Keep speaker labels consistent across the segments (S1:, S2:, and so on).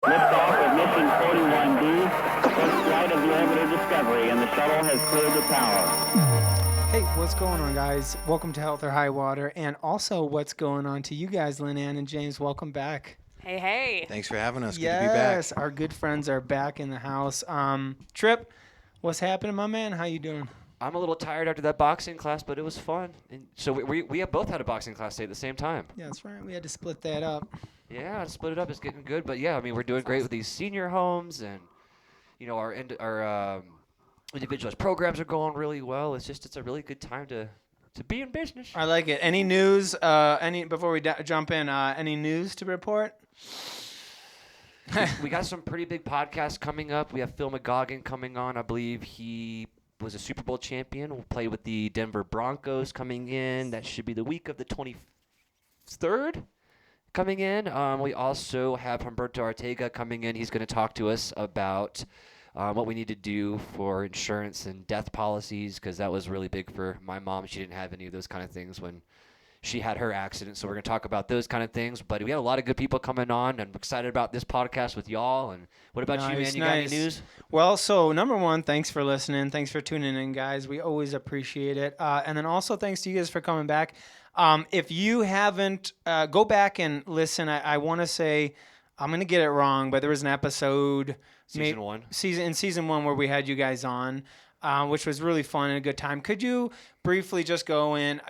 S1: Liftoff of mission 41D, first flight of the orbiter Discovery, and the shuttle has cleared the tower.
S2: Hey, what's going on, guys? Welcome to Health or High Water, and also what's going on to you guys, Lynanne and James. Welcome back.
S3: Hey, hey.
S4: Thanks for having us. Good to be back.
S2: Yes, our good friends are back in the house. Trip, what's happening, my man? How you doing?
S5: I'm a little tired after that boxing class, but it was fun. And so we have both had a boxing class today at the same time.
S2: Yeah, that's right. We had to split that up.
S5: Yeah, to split it up is getting good. But yeah, I mean, we're doing great with these senior homes, and you know, our individualized programs are going really well. It's a really good time to be in business.
S2: I like it. Any news? Before we jump in, any news to report?
S5: We got some pretty big podcasts coming up. We have Phil McGoggin coming on. I believe he was a Super Bowl champion. We'll play with the Denver Broncos coming in. That should be the week of the 23rd coming in. We also have Humberto Ortega coming in. He's going to talk to us about what we need to do for insurance and death policies, because that was really big for my mom. She didn't have any of those kind of things when she had her accident. So we're going to talk about those kind of things. But we had a lot of good people coming on, and I'm excited about this podcast with y'all. And what about you, man? You got any news?
S2: Well, so number one, thanks for listening. Thanks for tuning in, guys. We always appreciate it. And then also thanks to you guys for coming back. If you haven't, go back and listen. I want to say, I'm going to get it wrong, but there was an episode. Season one where we had you guys on, which was really fun and a good time. Could you briefly just go in?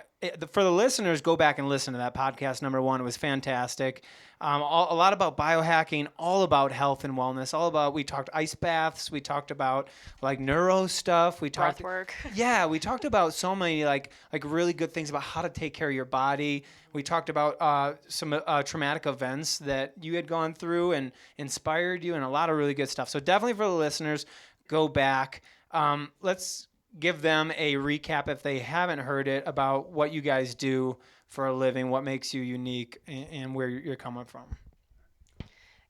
S2: For the listeners, go back and listen to that podcast. Number one, it was fantastic. A lot about biohacking, all about health and wellness, we talked ice baths, we talked about like neuro stuff, we talked
S3: breath work.
S2: Yeah, we talked about so many like really good things about how to take care of your body. We talked about some traumatic events that you had gone through and inspired you, and a lot of really good stuff. So definitely for the listeners, go back. Let's give them a recap if they haven't heard it about what you guys do for a living, what makes you unique, and where you're coming from.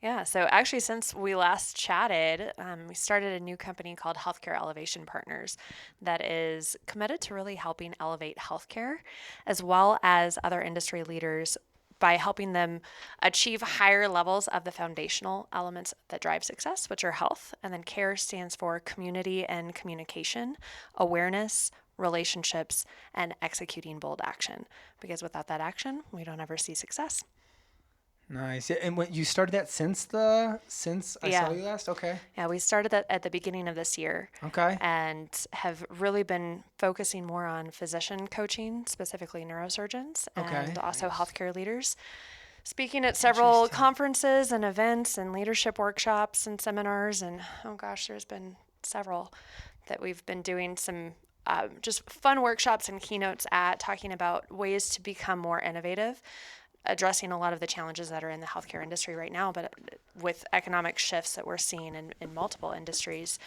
S3: Yeah, so actually since we last chatted, we started a new company called Healthcare Elevation Partners that is committed to really helping elevate healthcare as well as other industry leaders by helping them achieve higher levels of the foundational elements that drive success, which are health. And then CARE stands for community and communication, awareness, relationships, and executing bold action. Because without that action, we don't ever see success.
S2: Nice. And when you started that since I saw you last? Okay.
S3: Yeah, we started that at the beginning of this year.
S2: Okay.
S3: And have really been focusing more on physician coaching, specifically neurosurgeons, and also healthcare leaders. Speaking at several conferences and events and leadership workshops and seminars, and there's been several that we've been doing some just fun workshops and keynotes at, talking about ways to become more innovative, addressing a lot of the challenges that are in the healthcare industry right now, but with economic shifts that we're seeing in multiple industries,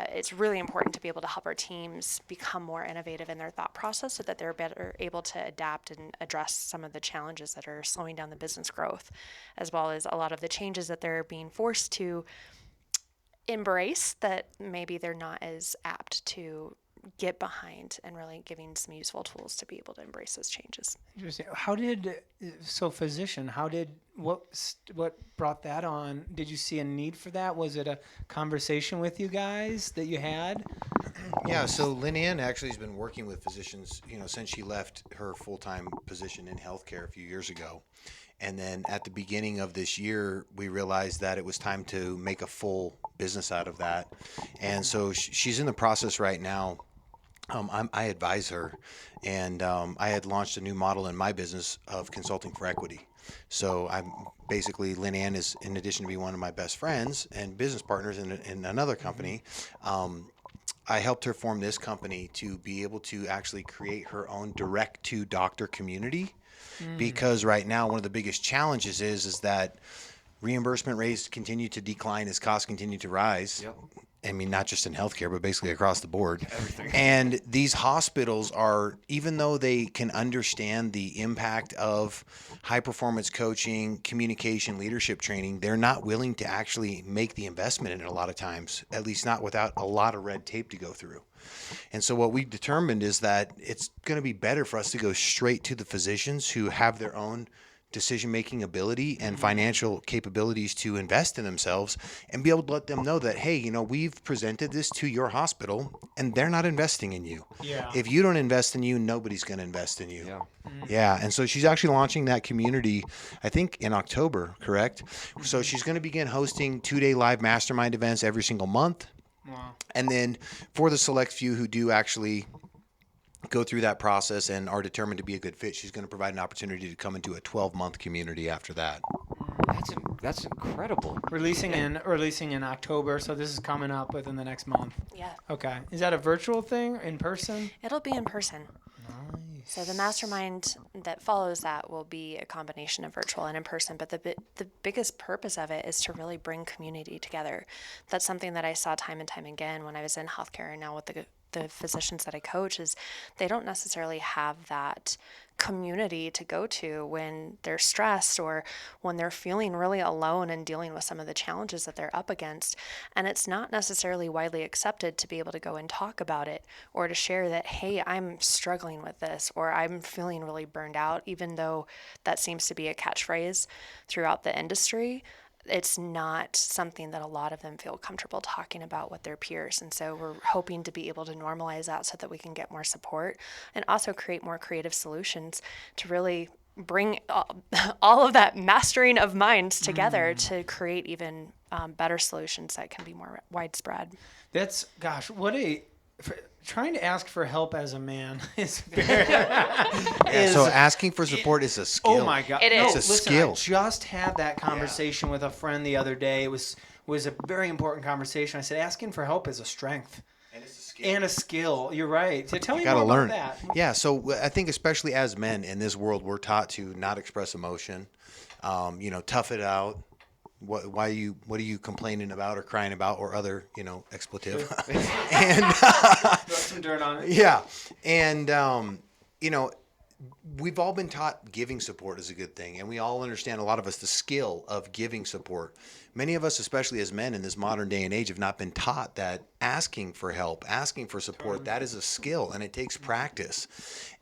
S3: it's really important to be able to help our teams become more innovative in their thought process so that they're better able to adapt and address some of the challenges that are slowing down the business growth, as well as a lot of the changes that they're being forced to embrace that maybe they're not as apt to get behind, and really giving some useful tools to be able to embrace those changes.
S2: Interesting. What brought that on? Did you see a need for that? Was it a conversation with you guys that you had?
S4: Yeah, so Lynanne actually has been working with physicians, since she left her full-time position in healthcare a few years ago. And then at the beginning of this year, we realized that it was time to make a full business out of that. And so she's in the process right now. I advise her, and I had launched a new model in my business of consulting for equity. So I'm basically, Lynanne is, in addition to being one of my best friends and business partners in another company, I helped her form this company to be able to actually create her own direct-to-doctor community. Because right now, one of the biggest challenges is that reimbursement rates continue to decline as costs continue to rise.
S5: Yep.
S4: I mean, not just in healthcare, but basically across the board.
S5: Everything.
S4: And these hospitals are, even though they can understand the impact of high-performance coaching, communication, leadership training, they're not willing to actually make the investment in it a lot of times, at least not without a lot of red tape to go through. And so what we determined is that it's going to be better for us to go straight to the physicians who have their own decision-making ability and financial capabilities to invest in themselves, and be able to let them know that, hey, we've presented this to your hospital and they're not investing in you.
S2: Yeah.
S4: If you don't invest in you, nobody's going to invest in you.
S5: Yeah.
S4: Yeah. And so she's actually launching that community, I think in October, correct? So she's going to begin hosting 2-day live mastermind events every single month.
S2: Wow.
S4: And then for the select few who do actually go through that process and are determined to be a good fit, she's going to provide an opportunity to come into a 12-month community after that.
S5: That's incredible.
S2: Releasing in October, so this is coming up within the next month.
S3: Yeah.
S2: Okay. Is that a virtual thing, in person?
S3: It'll be in person.
S2: Nice.
S3: So the mastermind that follows that will be a combination of virtual and in person, but the biggest purpose of it is to really bring community together. That's something that I saw time and time again when I was in healthcare, and now with the physicians that I coach, is they don't necessarily have that community to go to when they're stressed or when they're feeling really alone and dealing with some of the challenges that they're up against. And it's not necessarily widely accepted to be able to go and talk about it or to share that, hey, I'm struggling with this, or I'm feeling really burned out, even though that seems to be a catchphrase throughout the industry. It's not something that a lot of them feel comfortable talking about with their peers. And so we're hoping to be able to normalize that so that we can get more support and also create more creative solutions to really bring all of that mastering of minds together to create even better solutions that can be more widespread.
S2: That's, gosh, trying to ask for help as a man is
S4: so asking for support is a skill.
S2: Oh my God.
S3: It is.
S4: It's a
S2: Listen,
S4: skill.
S2: I just had that conversation with a friend the other day. It was a very important conversation. I said, asking for help is a strength.
S4: And it's a skill.
S2: And a skill. You're right. So tell me
S4: Gotta
S2: more
S4: learn.
S2: about that.
S4: Yeah, so I think especially as men in this world, we're taught to not express emotion, tough it out. What are you complaining about or crying about or other, expletive? And
S2: Throw some dirt on it.
S4: yeah. And, we've all been taught giving support is a good thing. And we all understand, a lot of us, the skill of giving support. Many of us, especially as men in this modern day and age, have not been taught that asking for help, asking for support, that is a skill and it takes practice.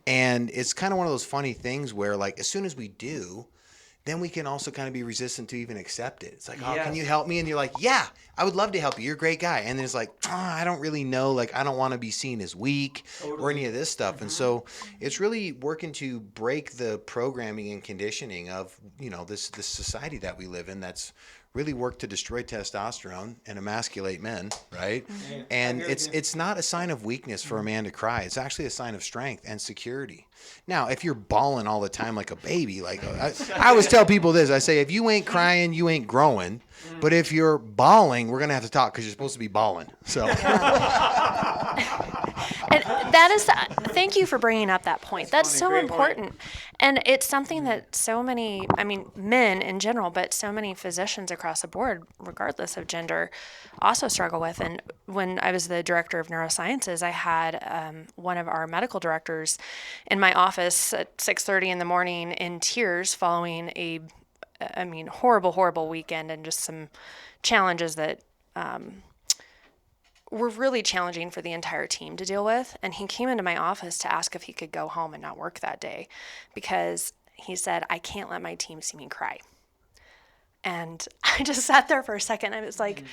S4: And it's kind of one of those funny things where, like, as soon as we do, then we can also kind of be resistant to even accept it. It's like, oh, can you help me? And you're like, yeah, I would love to help you. You're a great guy. And then it's like, I don't really know. Like, I don't want to be seen as weak or any of this stuff. Mm-hmm. And so it's really working to break the programming and conditioning of, this society that we live in that's really worked to destroy testosterone and emasculate men, right? Mm-hmm. And it's not a sign of weakness for a man to cry. It's actually a sign of strength and security. Now, if you're bawling all the time like a baby, like I always tell people this, I say, if you ain't crying, you ain't growing. But if you're bawling, we're going to have to talk because you're supposed to be bawling. So.
S3: And that is, thank you for bringing up that point. That's so important. And it's something that so many, men in general, but so many physicians across the board, regardless of gender, also struggle with. And when I was the director of neurosciences, I had one of our medical directors in my office at 6:30 in the morning in tears following a horrible weekend and just some challenges that were really challenging for the entire team to deal with. And he came into my office to ask if he could go home and not work that day because he said, I can't let my team see me cry. And I just sat there for a second. I was like,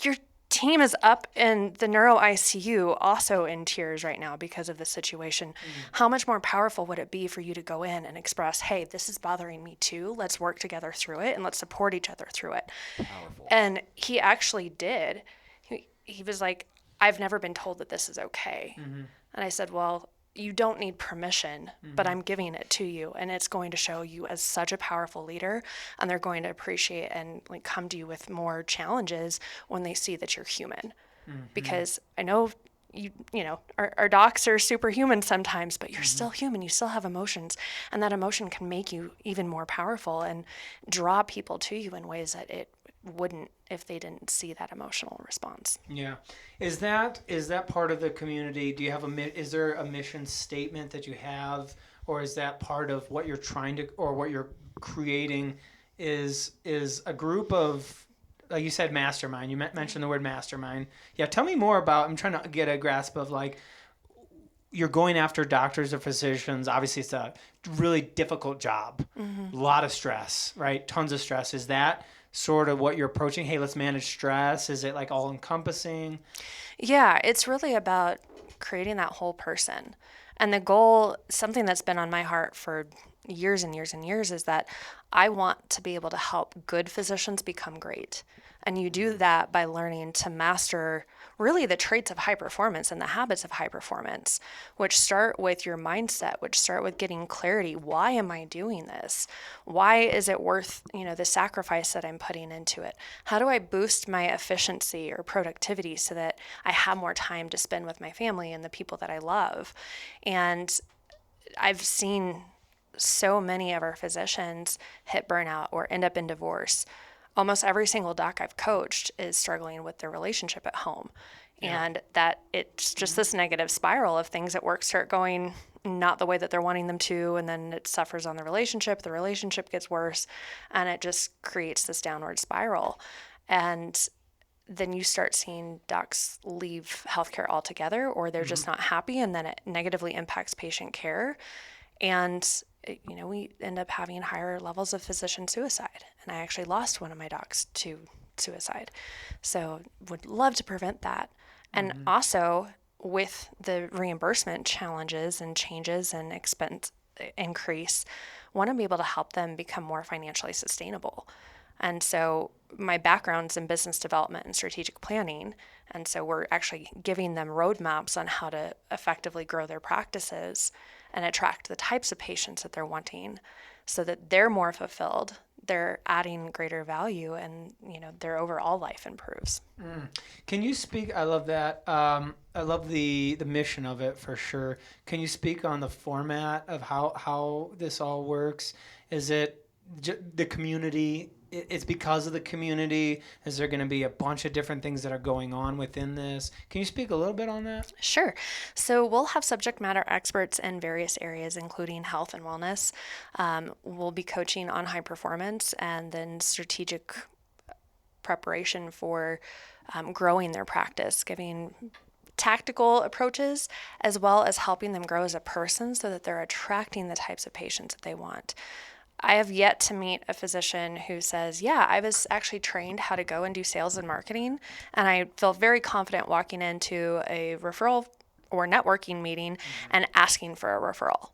S3: your team is up in the neuro ICU also in tears right now because of the situation. How much more powerful would it be for you to go in and express, hey, this is bothering me too. Let's work together through it and let's support each other through it. Powerful. And he actually did. He was like, I've never been told that this is okay. Mm-hmm. And I said, well, you don't need permission, but I'm giving it to you. And it's going to show you as such a powerful leader. And they're going to appreciate and come to you with more challenges when they see that you're human. Mm-hmm. Because I know, our docs are superhuman sometimes, but you're still human. You still have emotions. And that emotion can make you even more powerful and draw people to you in ways that it wouldn't if they didn't see that emotional response.
S2: Yeah. Is that part of the community? Do you have is there a mission statement that you have, or is that part of what you're trying to, or what you're creating is a group of, like you said, mastermind. You mentioned the word mastermind. Yeah. Tell me more about, I'm trying to get a grasp of you're going after doctors or physicians. Obviously, it's a really difficult job. A lot of stress, right? Tons of stress. Is that sort of what you're approaching? Hey, let's manage stress. Is it like all encompassing?
S3: Yeah, it's really about creating that whole person. And the goal, something that's been on my heart for years and years and years, is that I want to be able to help good physicians become great. And you do that by learning to master really the traits of high performance and the habits of high performance, which start with your mindset, which start with getting clarity. Why am I doing this? Why is it worth, the sacrifice that I'm putting into it? How do I boost my efficiency or productivity so that I have more time to spend with my family and the people that I love? And I've seen so many of our physicians hit burnout or end up in divorce. Almost every single doc I've coached is struggling with their relationship at home. Yeah. And that it's just this negative spiral of things at work start going not the way that they're wanting them to, and then it suffers on the relationship gets worse, and it just creates this downward spiral. And then you start seeing docs leave healthcare altogether, or they're just not happy, and then it negatively impacts patient care. And we end up having higher levels of physician suicide. And I actually lost one of my docs to suicide. So would love to prevent that. And also with the reimbursement challenges and changes and expense increase, want to be able to help them become more financially sustainable. And so my background's in business development and strategic planning. And so we're actually giving them roadmaps on how to effectively grow their practices and attract the types of patients that they're wanting so that they're more fulfilled, they're adding greater value, and their overall life improves.
S2: Can you speak, I love that. I love the mission of it for sure. Can you speak on the format of how this all works? Is it the community? It's because of the community? Is there going to be a bunch of different things that are going on within this? Can you speak a little bit on that?
S3: Sure. So we'll have subject matter experts in various areas, including health and wellness. We'll be coaching on high performance and then strategic preparation for growing their practice, giving tactical approaches, as well as helping them grow as a person so that they're attracting the types of patients that they want. I have yet to meet a physician who says, yeah, I was actually trained how to go and do sales and marketing, and I feel very confident walking into a referral or networking meeting and asking for a referral.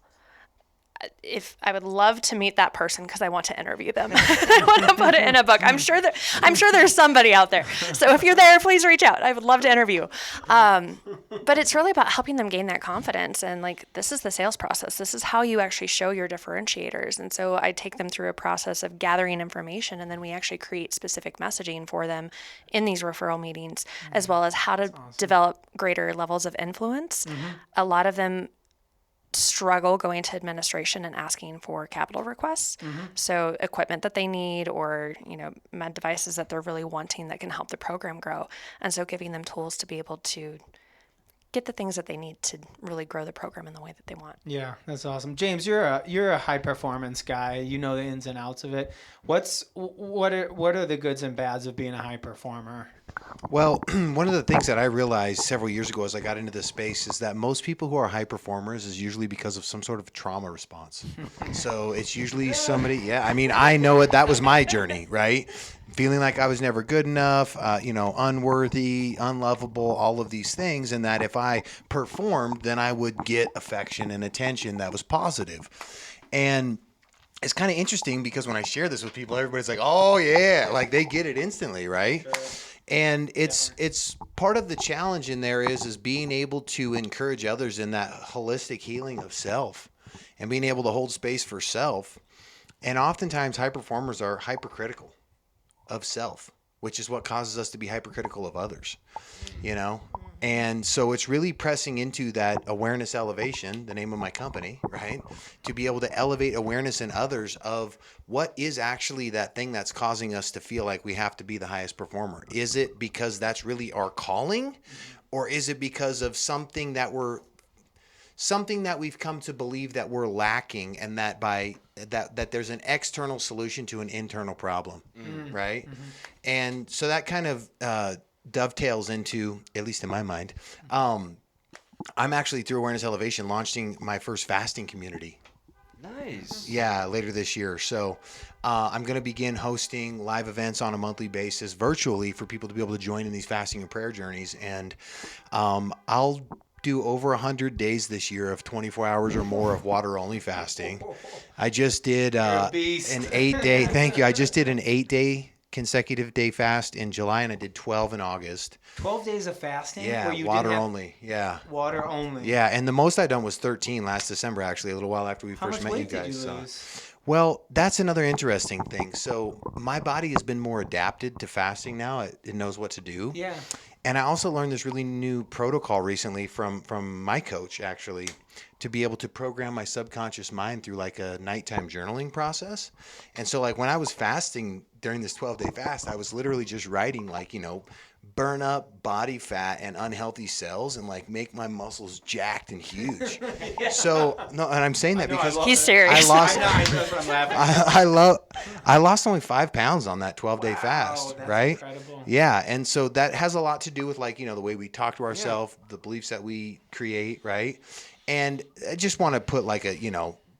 S3: If I would love to meet that person because I want to interview them. I want to put it in a book. I'm sure there's somebody out there. So if you're there, please reach out. I would love to interview. But it's really about helping them gain that confidence. And this is the sales process. This is how you actually show your differentiators. And so I take them through a process of gathering information, and then we actually create specific messaging for them in these referral meetings, as well as how to develop greater levels of influence. A lot of them struggle going to administration and asking for capital requests. So equipment that they need, or med devices that they're really wanting that can help the program grow. And so giving them tools to be able to get the things that they need to really grow the program in the way that they want.
S2: Yeah, that's awesome. James, you're a high performance guy. You know the ins and outs of it. What are the goods and bads of being a high performer?
S4: Well, one of the things that I realized several years ago as I got into this space is that most people who are high performers is usually because of some sort of trauma response. So it's usually somebody, I know it. That was my journey, right? Feeling like I was never good enough, unworthy, unlovable, all of these things. And that if I performed, then I would get affection and attention that was positive. And it's kind of interesting because when I share this with people, everybody's like, oh yeah, like they get it instantly, right? Sure. And it's part of the challenge in there is being able to encourage others in that holistic healing of self and being able to hold space for self. And oftentimes high performers are hypercritical of self, which is what causes us to be hypercritical of others, And so it's really pressing into that awareness elevation, the name of my company, right? To be able to elevate awareness in others of what is actually that thing that's causing us to feel like we have to be the highest performer. Is it because that's really our calling, or is it because of something that we've come to believe that we're lacking, and that that there's an external solution to an internal problem, right? And so that kind of dovetails into, at least in my mind, I'm actually, through Awareness Elevation, launching my first fasting community.
S5: Nice.
S4: Yeah, later this year. So I'm going to begin hosting live events on a monthly basis virtually for people to be able to join in these fasting and prayer journeys. And I'll do over 100 days this year of 24 hours or more of water only fasting. I just did an 8-day. Thank you. I just did an 8-day consecutive day fast in July, and I did 12 in August.
S2: 12 days of fasting?
S4: Yeah,
S2: where you
S4: water
S2: didn't have
S4: only. Yeah.
S2: Water only.
S4: Yeah, and the most I done was 13 last December, actually, a little while after we
S2: How
S4: first
S2: much
S4: met you
S2: weight
S4: guys.
S2: did you lose?
S4: Well, that's another interesting thing. So my body has been more adapted to fasting now. It knows what to do.
S2: Yeah.
S4: And I also learned this really new protocol recently from my coach, actually, to be able to program my subconscious mind through like a nighttime journaling process. And so like when I was fasting during this 12-day fast, I was literally just writing like, burn up body fat and unhealthy cells and like make my muscles jacked and huge. So no, and I'm saying that because
S3: He's serious.
S2: That's what I'm laughing.
S4: I lost only 5 pounds on that 12-day
S2: Wow,
S4: fast,
S2: that's
S4: right?
S2: incredible.
S4: Yeah, and so that has a lot to do with like, the way we talk to ourselves, the beliefs that we create, right? And I just want to put like a,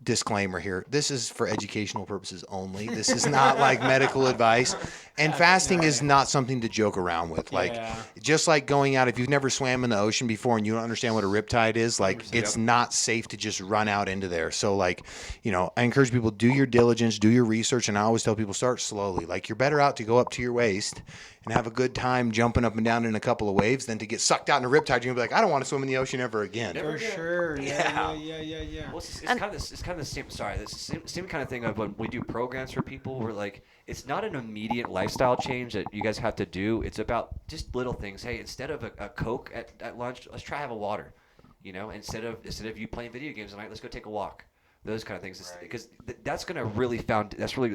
S4: disclaimer here. This is for educational purposes only. This is not like medical advice. And fasting is not something to joke around with. Like, just like going out, if you've never swam in the ocean before and you don't understand what a riptide is, like, it's not safe to just run out into there. So, like, I encourage people, do your diligence, do your research. And I always tell people, start slowly. Like, you're better out to go up to your waist and have a good time jumping up and down in a couple of waves than to get sucked out in a riptide. You're going to be like, I don't want to swim in the ocean ever again.
S2: For sure. Yeah.
S5: Well, it's kind of the same. Sorry, it's the same kind of thing of when we do programs for people. Where like it's not an immediate lifestyle change that you guys have to do. It's about just little things. Hey, instead of a Coke at lunch, let's try have a water. Instead of you playing video games tonight, let's go take a walk. Those kind of things, because that's gonna really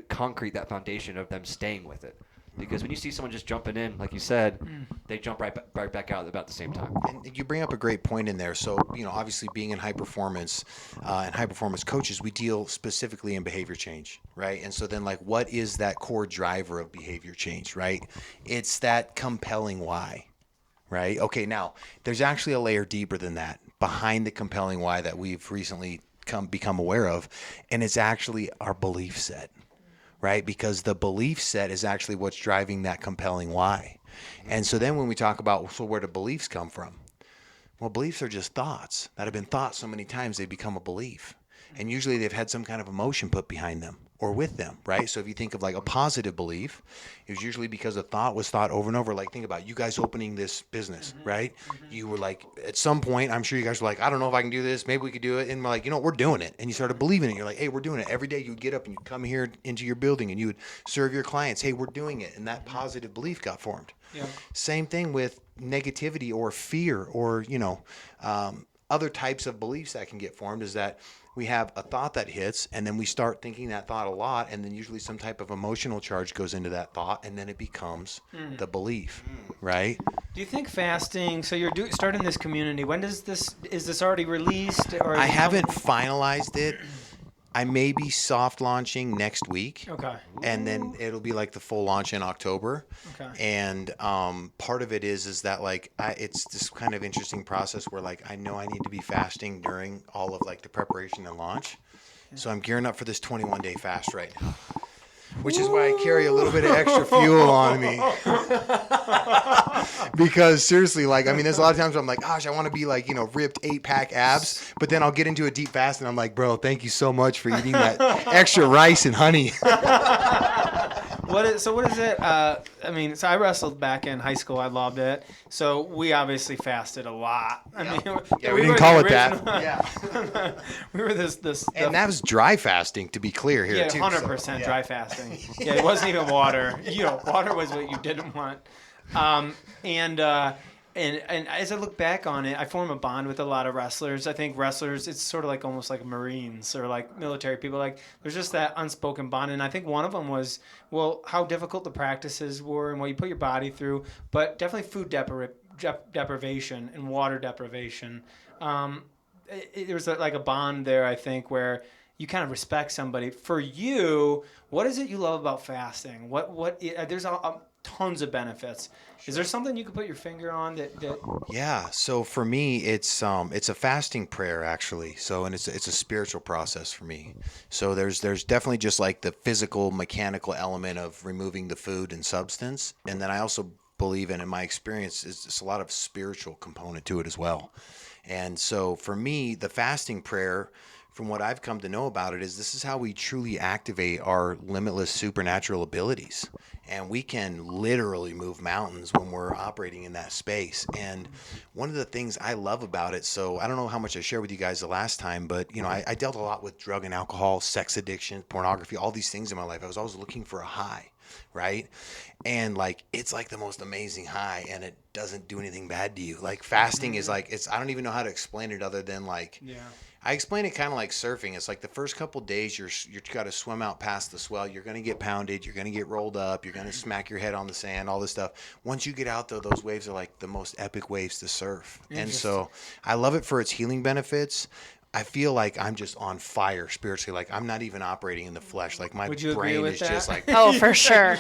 S5: concrete that foundation of them staying with it. Because when you see someone just jumping in, like you said, they jump right back out about the same time.
S4: And you bring up a great point in there. So, obviously being in high performance and high performance coaches, we deal specifically in behavior change, right? And so then like, what is that core driver of behavior change, right? It's that compelling why, right? Okay, now there's actually a layer deeper than that behind the compelling why that we've recently become aware of. And it's actually our belief set. Right? Because the belief set is actually what's driving that compelling why. And so then when we talk about, so where do beliefs come from? Well, beliefs are just thoughts that have been thought so many times they become a belief. And usually they've had some kind of emotion put behind them or with them, right? So if you think of like a positive belief, it was usually because a thought was thought over and over. Like think about you guys opening this business, right? You were like, at some point, I'm sure you guys were like, I don't know if I can do this. Maybe we could do it. And we're like, we're doing it. And you started believing it. You're like, hey, we're doing it. Every day you'd get up and you'd come here into your building and you would serve your clients. Hey, we're doing it. And that positive belief got formed. Yeah. Same thing with negativity or fear or, other types of beliefs that can get formed is that we have a thought that hits and then we start thinking that thought a lot and then usually some type of emotional charge goes into that thought and then it becomes the belief, right?
S2: Do you think fasting, so you're starting this community, when is this already released? Or
S4: I haven't finalized it. I may be soft launching next week. Okay. And then it'll be like the full launch in October. Okay. And part of it is that like it's this kind of interesting process where like I know I need to be fasting during all of like the preparation and launch. Yeah. So I'm gearing up for this 21-day fast right now. Which is why I carry a little bit of extra fuel on me. Because seriously, like, I mean, there's a lot of times where I'm like, gosh, I want to be like, ripped 8-pack abs. But then I'll get into a deep fast and I'm like, bro, thank you so much for eating that extra rice and honey.
S2: What is it? So I wrestled back in high school. I loved it. So we obviously fasted a lot. I mean,
S4: we didn't call it that. Yeah.
S2: We were this.
S4: And that was dry fasting, to be clear here, too.
S2: 100% dry fasting. Yeah, it wasn't even water. Water was what you didn't want. And as I look back on it, I form a bond with a lot of wrestlers. I think wrestlers, it's sort of like almost like Marines or like military people. Like there's just that unspoken bond. And I think one of them was, how difficult the practices were and what you put your body through, but definitely food deprivation and water deprivation. There was like a bond there, I think, where you kind of respect somebody. For you, what is it you love about fasting? tons of benefits. Is there something you could put your finger on that
S4: Yeah. So for me, it's a fasting prayer actually. So, and it's a spiritual process for me. So there's definitely just like the physical, mechanical element of removing the food and substance. And then I also believe in my experience, it's a lot of spiritual component to it as well. And so for me, the fasting prayer, from what I've come to know about it, is this is how we truly activate our limitless supernatural abilities. And we can literally move mountains when we're operating in that space. And one of the things I love about it, so I don't know how much I shared with you guys the last time, but I dealt a lot with drug and alcohol, sex addiction, pornography, all these things in my life. I was always looking for a high, right? And like, it's like the most amazing high, and it doesn't do anything bad to you. Like fasting is like, I don't even know how to explain it other than like, I explain it kind of like surfing. It's like the first couple days you're got to swim out past the swell. You're going to get pounded. You're going to get rolled up. You're going to smack your head on the sand, all this stuff. Once you get out, though, those waves are like the most epic waves to surf. And so I love it for its healing benefits. I feel like I'm just on fire spiritually. Like I'm not even operating in the flesh. Like my brain is just like.
S3: Oh, for sure.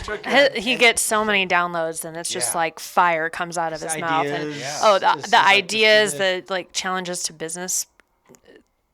S3: He gets so many downloads, and it's just like fire comes out of his mouth. And the ideas, the like challenges to business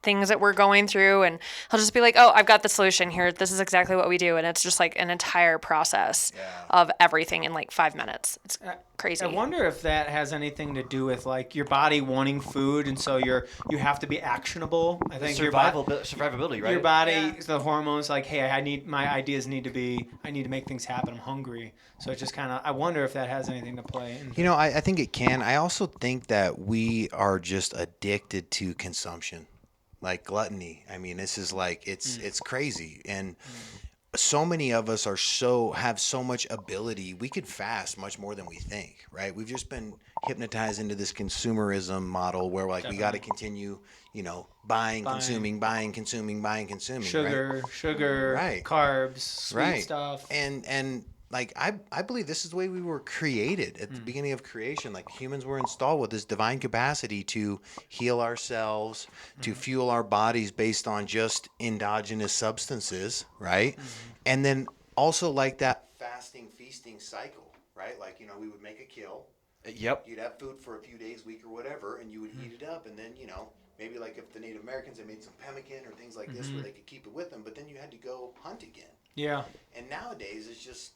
S3: things that we're going through, and he'll just be like, oh, I've got the solution here. This is exactly what we do. And it's just like an entire process of everything in like 5 minutes. It's crazy.
S2: I wonder if that has anything to do with like your body wanting food, and so you have to be actionable. I think
S5: survivability, right?
S2: Your body, the hormones, like, hey, I need to make things happen. I'm hungry. So it's just kind of, I wonder if that has anything to play.
S4: I think it can. I also think that we are just addicted to consumption. Like gluttony. I mean, this is like, it's crazy. And so many of us have so much ability. We could fast much more than we think, right? We've just been hypnotized into this consumerism model where like we got to continue, buying, consuming.
S2: Sugar,
S4: right.
S2: Carbs, sweet stuff.
S4: And like, I believe this is the way we were created at the beginning of creation. Like humans were installed with this divine capacity to heal ourselves, to fuel our bodies based on just endogenous substances, right? And then also like that fasting, feasting cycle, right? Like, we would make a kill.
S5: Yep.
S4: You'd have food for a few days, week or whatever, and you would eat it up. And then, maybe like if the Native Americans had made some pemmican or things like this where they could keep it with them, but then you had to go hunt again.
S2: Yeah.
S4: And nowadays it's just,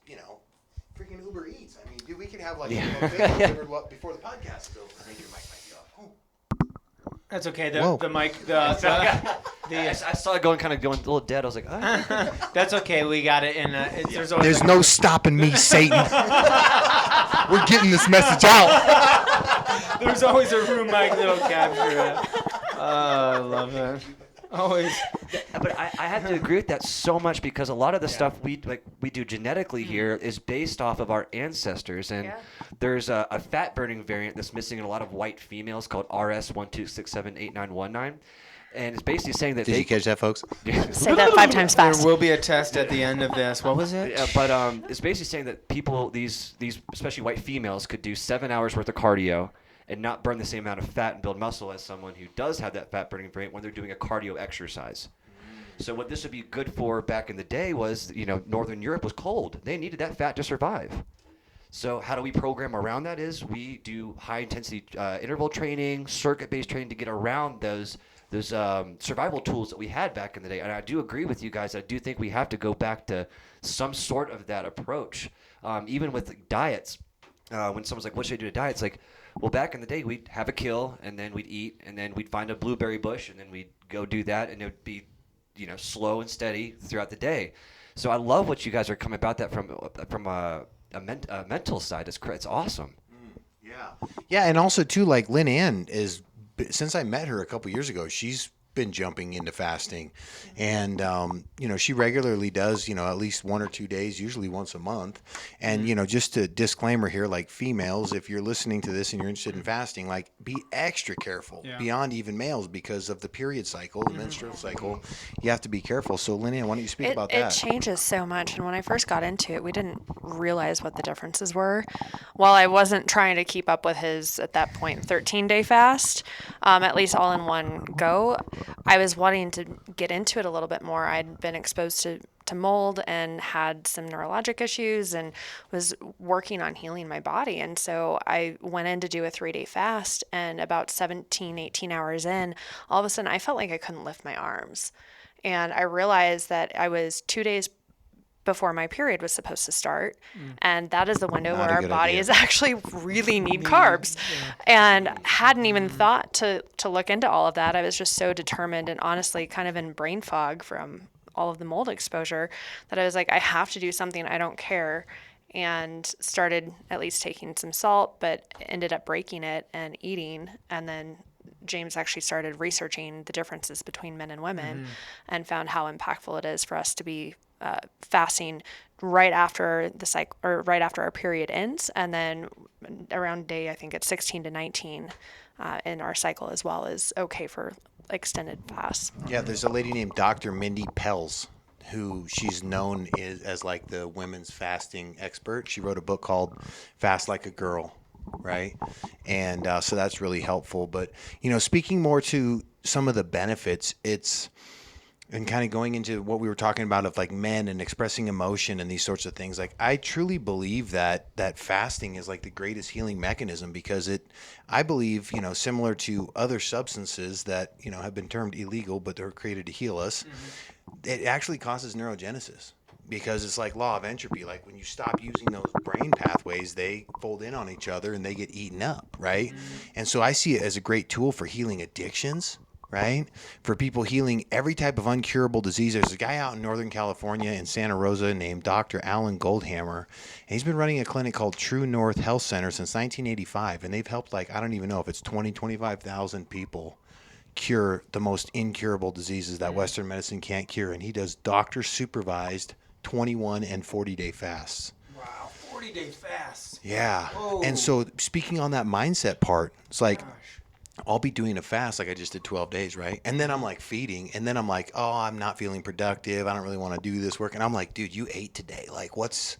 S4: freaking Uber Eats. I mean, dude, we could have like a thing delivered before the podcast is over. Maybe your mic might be off. Oh.
S2: That's okay. The mic,
S5: I saw it going a little dead. I was like, oh.
S2: That's okay. We got it. And
S4: there's no stopping me, Satan. We're getting this message out.
S2: There's always a room mic that'll capture it. Oh, I love it. Always.
S5: But I have to agree with that so much, because a lot of the stuff we do genetically here is based off of our ancestors, and there's a fat burning variant that's missing in a lot of white females called RS12678919, and it's basically saying that.
S4: Did you catch that, folks?
S3: Say that 5 times fast.
S2: There will be a test at the end of this. What was it?
S5: But it's basically saying that people, these especially white females, could do 7 hours worth of cardio and not burn the same amount of fat and build muscle as someone who does have that fat burning variant when they're doing a cardio exercise. So what this would be good for back in the day was, Northern Europe was cold. They needed that fat to survive. So how do we program around that is we do high intensity interval training, circuit-based training to get around those survival tools that we had back in the day. And I do agree with you guys. I do think we have to go back to some sort of that approach. Even with diets, when someone's like, what should I do to diet? It's like, well, back in the day, we'd have a kill, and then we'd eat, and then we'd find a blueberry bush, and then we'd go do that, and it would be, slow and steady throughout the day. So I love what you guys are coming about that from a mental side. It's awesome.
S4: Yeah, and also too, like Lynanne is, since I met her a couple years ago, she's been jumping into fasting, and she regularly does at least 1 or 2 days, usually once a month. And just a disclaimer here, like females, if you're listening to this and you're interested in fasting, like be extra careful beyond even males, because of the period cycle, the menstrual cycle. You have to be careful. So Lynanne, why don't you speak about that?
S3: It changes so much, and when I first got into it, we didn't realize what the differences were. While I wasn't trying to keep up with his, at that point, 13-day fast, at least all in one go, I was wanting to get into it a little bit more. I'd been exposed to to mold and had some neurologic issues and was working on healing my body. And so I went in to do a 3-day fast, and about 17, 18 hours in, all of a sudden I felt like I couldn't lift my arms. And I realized that I was 2 days before my period was supposed to start. And that is the window where our bodies actually really need carbs. And hadn't even thought to look into all of that. I was just so determined and honestly kind of in brain fog from all of the mold exposure that I was like, I have to do something. I don't care. And started at least taking some salt, but ended up breaking it and eating. And then James actually started researching the differences between men and women and found how impactful it is for us to be fasting right after the cycle or right after our period ends, and then around day, I think it's 16 to 19 in our cycle as well, is okay for extended fasts.
S4: Yeah, there's a lady named Dr. Mindy Pelz, who she's known as like the women's fasting expert. She wrote a book called Fast Like a Girl, right? And so that's really helpful. But, speaking more to some of the benefits, and kind of going into what we were talking about of like men and expressing emotion and these sorts of things, like I truly believe that fasting is like the greatest healing mechanism, because I believe, similar to other substances that, have been termed illegal, but they're created to heal us, it actually causes neurogenesis, because it's like law of entropy. Like when you stop using those brain pathways, they fold in on each other and they get eaten up, right? And so I see it as a great tool for healing addictions, right? For people healing every type of uncurable disease. There's a guy out in Northern California in Santa Rosa named Dr. Alan Goldhammer, and he's been running a clinic called True North Health Center since 1985, and they've helped I don't even know if it's 25,000 people cure the most incurable diseases that Western medicine can't cure, and he does doctor-supervised 21 and 40-day fasts.
S2: Wow, 40-day fasts.
S4: Yeah.
S2: Whoa.
S4: And so speaking on that mindset part, it's like, I'll be doing a fast like I just did 12 days, right? And then I'm like feeding, and then I'm like, oh, I'm not feeling productive. I don't really want to do this work. And I'm like, dude, you ate today. Like, what's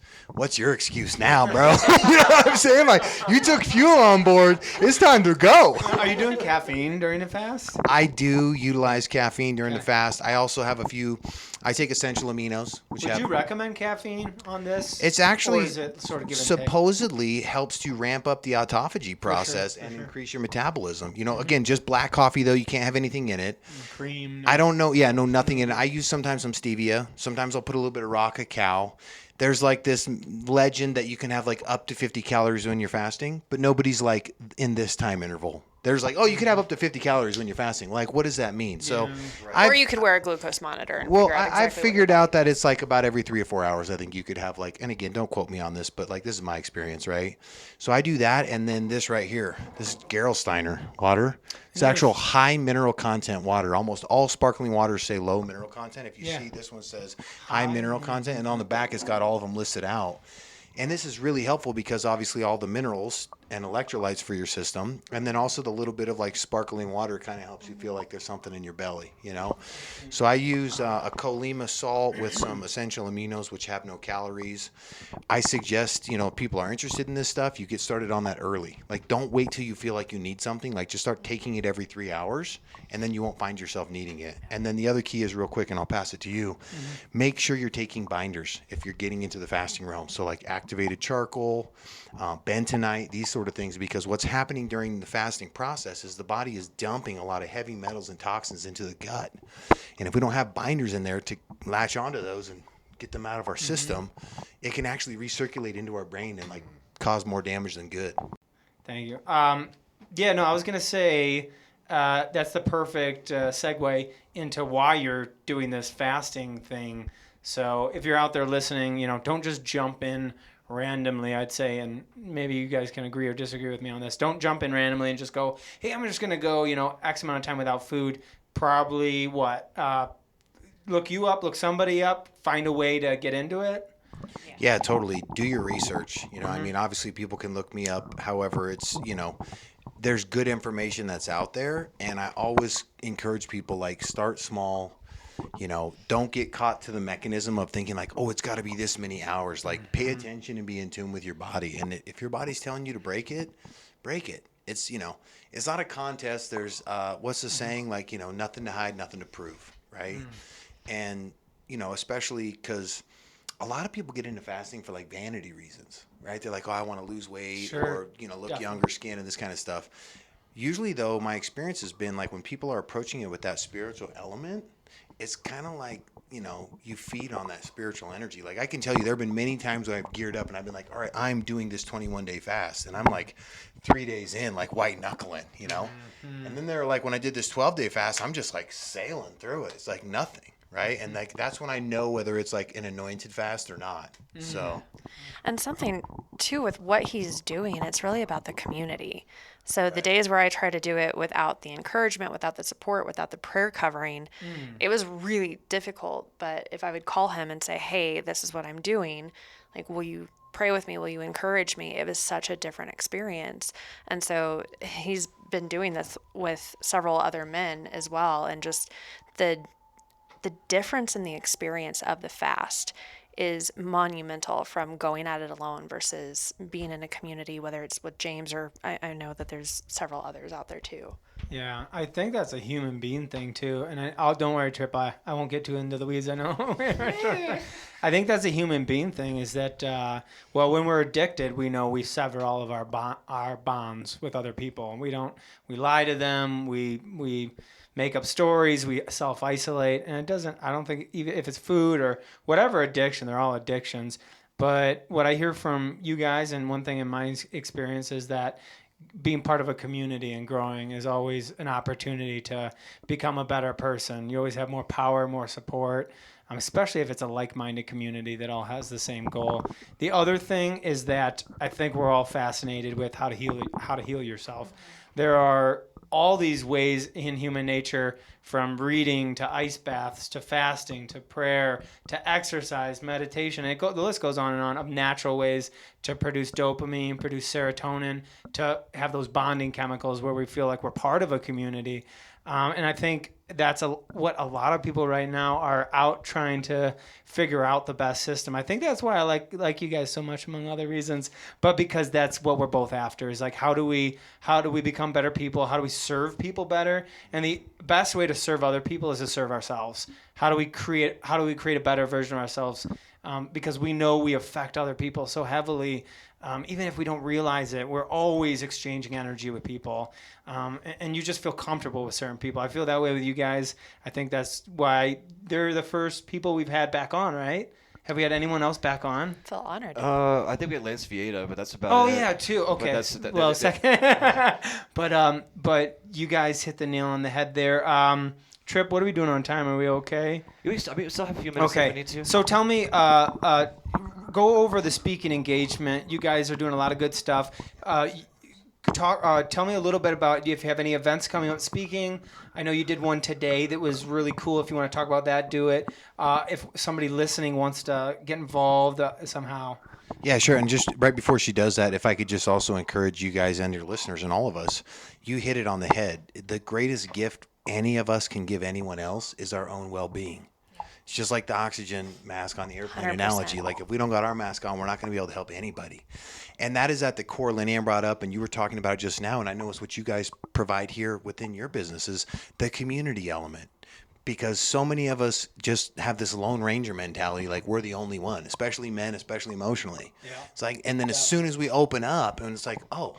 S4: your excuse now, bro? You know what I'm saying? Like, you took fuel on board. It's time to go.
S2: Are you doing caffeine during the fast?
S4: I do utilize caffeine during the fast. I also have I take essential aminos. Would
S2: you recommend caffeine on this?
S4: It's actually,
S2: or is it sort of
S4: supposedly helps to ramp up the autophagy process and increase your metabolism. Again, just black coffee, though, you can't have anything in it.
S2: Cream.
S4: I don't know. Yeah, no, nothing in it. I use sometimes some stevia. Sometimes I'll put a little bit of raw cacao. There's like this legend that you can have like up to 50 calories when you're fasting, but nobody's like in this time interval. There's like, oh, you can have up to 50 calories when you're fasting. Like, what does that mean? So,
S3: or you could wear a glucose monitor. And
S4: I've figured out that it's like about every 3 or 4 hours. I think you could have like, and again, don't quote me on this, but like this is my experience, right? So I do that, and then this right here, this is Gerolsteiner water. It's actual high mineral content water. Almost all sparkling waters say low mineral content. If you see, this one says high mineral content, and on the back it's got all of them listed out. And this is really helpful because obviously all the minerals and electrolytes for your system, and then also the little bit of like sparkling water kind of helps you feel like there's something in your belly, So I use a Colima salt with some essential aminos, which have no calories. I suggest, if people are interested in this stuff, you get started on that early. Like, don't wait till you feel like you need something. Like, just start taking it every 3 hours, and then you won't find yourself needing it. And then the other key is real quick, and I'll pass it to you. Make sure you're taking binders if you're getting into the fasting realm. So like activated charcoal, bentonite, these sort of things, because what's happening during the fasting process is the body is dumping a lot of heavy metals and toxins into the gut. And if we don't have binders in there to latch onto those and get them out of our system, it can actually recirculate into our brain and like cause more damage than good.
S2: Thank you. I was going to say that's the perfect segue into why you're doing this fasting thing. So if you're out there listening, don't just jump in randomly, I'd say, and maybe you guys can agree or disagree with me on this. Don't jump in randomly and just go, hey, I'm just going to go, X amount of time without food. Probably look somebody up, find a way to get into it.
S4: Yeah, totally. Do your research. I mean, obviously people can look me up. However, it's, there's good information that's out there. And I always encourage people, like, start small. Don't get caught to the mechanism of thinking like, oh, it's got to be this many hours. Like, pay attention and be in tune with your body. And if your body's telling you to break it, break it. It's, it's not a contest. There's, what's the saying? Like, nothing to hide, nothing to prove, right? And, especially because a lot of people get into fasting for like vanity reasons, right? They're like, oh, I want to lose weight or, look younger, skin and this kind of stuff. Usually, though, my experience has been like when people are approaching it with that spiritual element, it's kind of like, you feed on that spiritual energy. Like I can tell you there have been many times when I've geared up and I've been like, all right, I'm doing this 21-day fast. And I'm like 3 days in, like white knuckling, Mm-hmm. And then they're like, when I did this 12-day fast, I'm just like sailing through it. It's like nothing. Right. And like, that's when I know whether it's like an anointed fast or not. Mm-hmm. So.
S3: And something too with what he's doing, it's really about the community. So the days where I try to do it without the encouragement, without the support, without the prayer covering, it was really difficult. But if I would call him and say, hey, this is what I'm doing, like, will you pray with me? Will you encourage me? It was such a different experience. And so he's been doing this with several other men as well. And just the difference in the experience of the fast is monumental from going at it alone versus being in a community, whether it's with James or I know that there's several others out there too.
S2: Yeah, I think that's a human being thing too. And don't worry, Trip, I won't get too into the weeds, I know. I think that's a human being thing is that, when we're addicted, we know we sever all of our bonds with other people. We lie to them, we make up stories, we self-isolate, and I don't think, even if it's food or whatever addiction, they're all addictions. But what I hear from you guys, and one thing in my experience, is that being part of a community and growing is always an opportunity to become a better person. You always have more power, more support, especially if it's a like-minded community that all has the same goal. The other thing is that I think we're all fascinated with how to heal yourself. There are all these ways in human nature, from reading to ice baths to fasting to prayer to exercise, meditation. The list goes on and on of natural ways to produce dopamine, produce serotonin, to have those bonding chemicals where we feel like we're part of a community. And I think that's what a lot of people right now are out trying to figure out the best system. I think that's why I like you guys so much, among other reasons, but because that's what we're both after is like, how do we become better people? How do we serve people better? And the best way to serve other people is to serve ourselves. How do we create a better version of ourselves? Because we know we affect other people so heavily. Even if we don't realize it, we're always exchanging energy with people. And you just feel comfortable with certain people. I feel that way with you guys. I think that's why they're the first people we've had back on, right? Have we had anyone else back on?
S3: I feel honored.
S5: I think we had Lance Vieta, but that's about it.
S2: Oh, yeah, too. Okay. Second. But you guys hit the nail on the head there. Trip, what are we doing on time? Are we okay?
S5: We still have a few minutes if we need to.
S2: So tell me, go over the speaking engagement. You guys are doing a lot of good stuff. Tell me a little bit about if you have any events coming up speaking. I know you did one today that was really cool. If you want to talk about that, do it. If somebody listening wants to get involved somehow.
S4: Yeah, sure. And just right before she does that, if I could just also encourage you guys and your listeners and all of us, you hit it on the head. The greatest gift any of us can give anyone else is our own well-being. It's just like the oxygen mask on the airplane
S3: 100%.
S4: analogy. Like if we don't got our mask on, we're not going to be able to help anybody. And that is at the core. Lynanne brought up, and you were talking about it just now, and I know it's what you guys provide here within your businesses, the community element. Because so many of us just have this Lone Ranger mentality, like we're the only one, especially men, especially emotionally. Yeah. It's like, and then as soon as we open up, and it's like, oh,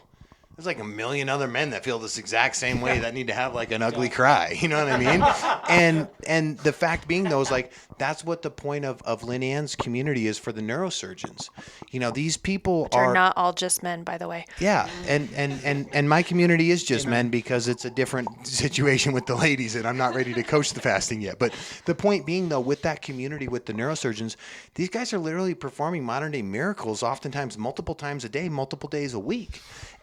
S4: there's like a million other men that feel this exact same way that need to have like an ugly cry. You know what I mean? And the fact being, though, is like that's what the point of Lynanne's community is for the neurosurgeons. These people
S3: are not all just men, by the way.
S4: Yeah, and my community is just men because it's a different situation with the ladies, and I'm not ready to coach the fasting yet. But the point being, though, with that community, with the neurosurgeons, these guys are literally performing modern day miracles, oftentimes multiple times a day, multiple days a week.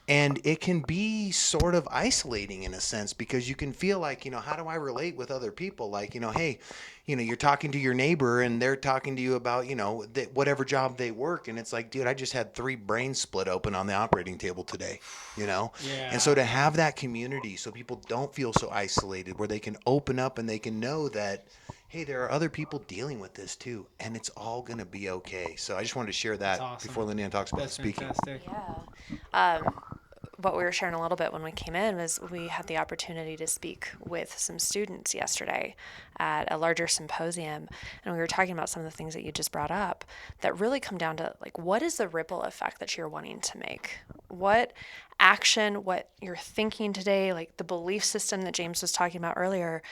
S4: And it can be sort of isolating in a sense because you can feel like, how do I relate with other people? Like, hey, you're talking to your neighbor and they're talking to you about, whatever job they work. And it's like, dude, I just had 3 brains split open on the operating table today, Yeah. And so to have that community so people don't feel so isolated where they can open up and they can know that, hey, there are other people dealing with this too, and it's all going to be okay. So I just wanted to share that before Lynanne talks about the speaking.
S2: Fantastic.
S3: Yeah. what we were sharing a little bit when we came in was we had the opportunity to speak with some students yesterday at a larger symposium, and we were talking about some of the things that you just brought up that really come down to like, what is the ripple effect that you're wanting to make? What action, what you're thinking today, like the belief system that James was talking about earlier,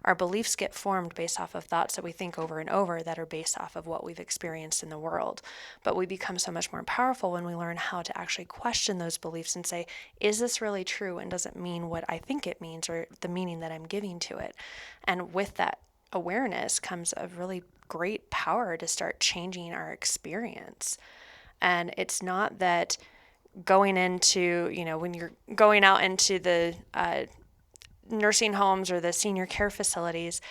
S3: our beliefs get formed based off of thoughts that we think over and over that are based off of what we've experienced in the world. But we become so much more powerful when we learn how to actually question those beliefs and say, is this really true? And does it mean what I think it means or the meaning that I'm giving to it? And with that awareness comes a really great power to start changing our experience. And it's not that going into, when you're going out into the nursing homes or the senior care facilities,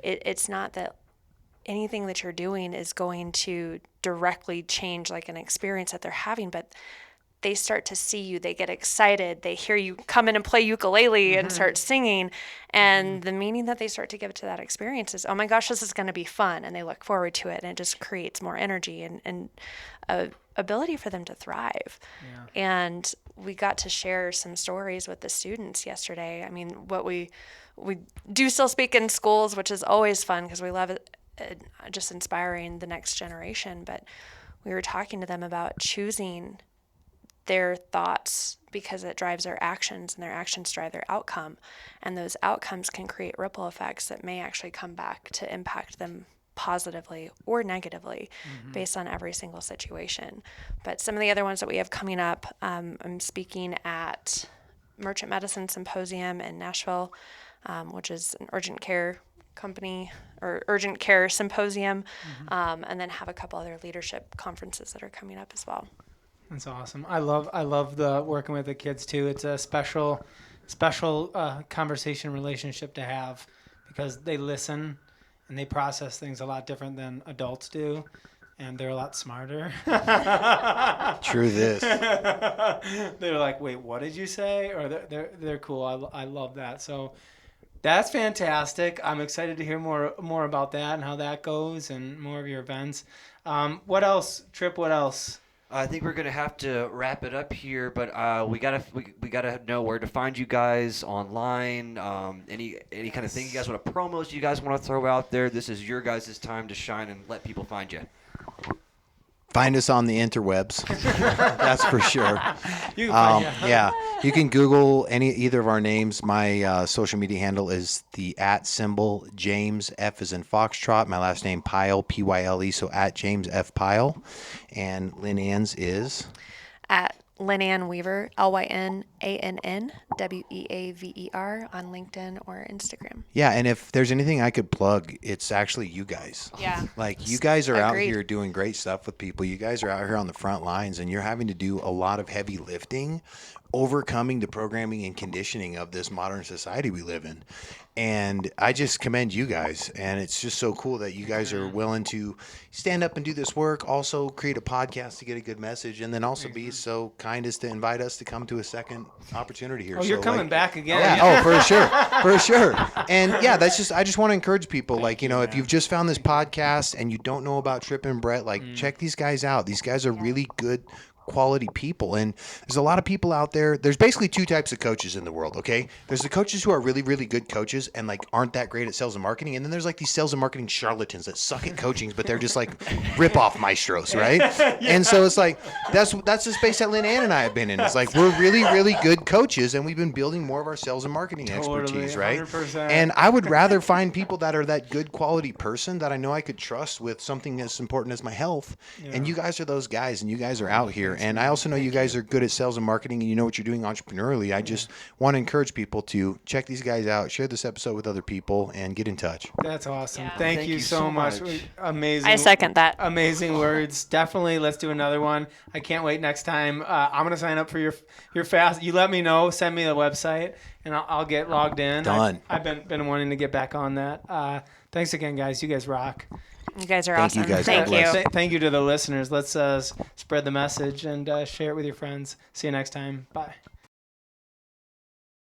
S3: it's not that anything that you're doing is going to directly change like an experience that they're having, but they start to see you, they get excited, they hear you come in and play ukulele and start singing, and the meaning that they start to give to that experience is, oh my gosh, this is going to be fun, and they look forward to it, and it just creates more energy and ability for them to thrive. And we got to share some stories with the students yesterday. I mean, what we do still speak in schools, which is always fun because we love it, just inspiring the next generation, but we were talking to them about choosing their thoughts because it drives their actions, and their actions drive their outcome. And those outcomes can create ripple effects that may actually come back to impact them positively or negatively based on every single situation. But some of the other ones that we have coming up, I'm speaking at Merchant Medicine Symposium in Nashville, which is an urgent care company or urgent care symposium, and then have a couple other leadership conferences that are coming up as well.
S2: That's awesome. I love the working with the kids too. It's a special conversation relationship to have because they listen and they process things a lot different than adults do, and they're a lot smarter.
S4: True this.
S2: They're like, wait, what did you say? Or they're cool. I love that. So that's fantastic. I'm excited to hear more about that and how that goes and more of your events. What else, Trip? What else?
S5: I think we're gonna have to wrap it up here, but we gotta know where to find you guys online. Any kind of thing you guys want to promos you guys want to throw out there. This is your guys' time to shine and let people find you.
S4: Find us on the interwebs. That's for sure.
S2: You can
S4: yeah, you can Google either of our names. My social media handle is the @ James F as in Foxtrot. My last name Pyle, Pyle. So @James F Pyle, and Lynanne's is
S3: At Lynanne Weaver, LYNANNWEAVER on LinkedIn or Instagram.
S4: Yeah, and if there's anything I could plug, it's actually you guys.
S3: Yeah.
S4: Like, you guys are out
S3: Agreed.
S4: here doing great stuff with people. You guys are out here on the front lines, and you're having to do a lot of heavy lifting, overcoming the programming and conditioning of this modern society we live in. And I just commend you guys. And it's just so cool that you guys are willing to stand up and do this work, also create a podcast to get a good message, and then also be so kind as to invite us to come to a second opportunity here.
S2: Oh, you're coming back again.
S4: Yeah, for sure. For sure. And yeah, I just want to encourage people, if you've just found this podcast and you don't know about Trip and Brett, check these guys out. These guys are really good quality people, and there's a lot of people out there. There's basically two types of coaches in the world, okay? There's the coaches who are really, really good coaches and aren't that great at sales and marketing, and then there's these sales and marketing charlatans that suck at coaching, but they're just rip-off maestros, right? And so it's that's the space that Lynanne and I have been in. It's we're really, really good coaches, and we've been building more of our sales and marketing expertise, right?
S2: 100%.
S4: And I would rather find people that are that good quality person that I know I could trust with something as important as my health. Yeah. And you guys are those guys, and you guys are out here. And I also know you guys are good at sales and marketing, and you know what you're doing entrepreneurially. I just want to encourage people to check these guys out, share this episode with other people, and get in touch.
S2: That's awesome.
S3: Yeah.
S2: Thank you so much. Amazing.
S3: I second that.
S2: Amazing words. Definitely. Let's do another one. I can't wait next time. I'm going to sign up for your fast. You let me know. Send me the website, and I'll get logged in.
S4: Done.
S2: I've been wanting to get back on that. Thanks again, guys. You guys rock.
S3: You guys are
S4: Thank
S3: awesome.
S4: you guys.
S3: Thank
S4: God
S3: you.
S4: bless.
S2: Thank you to the listeners. Let's spread the message and share it with your friends. See you next time. Bye.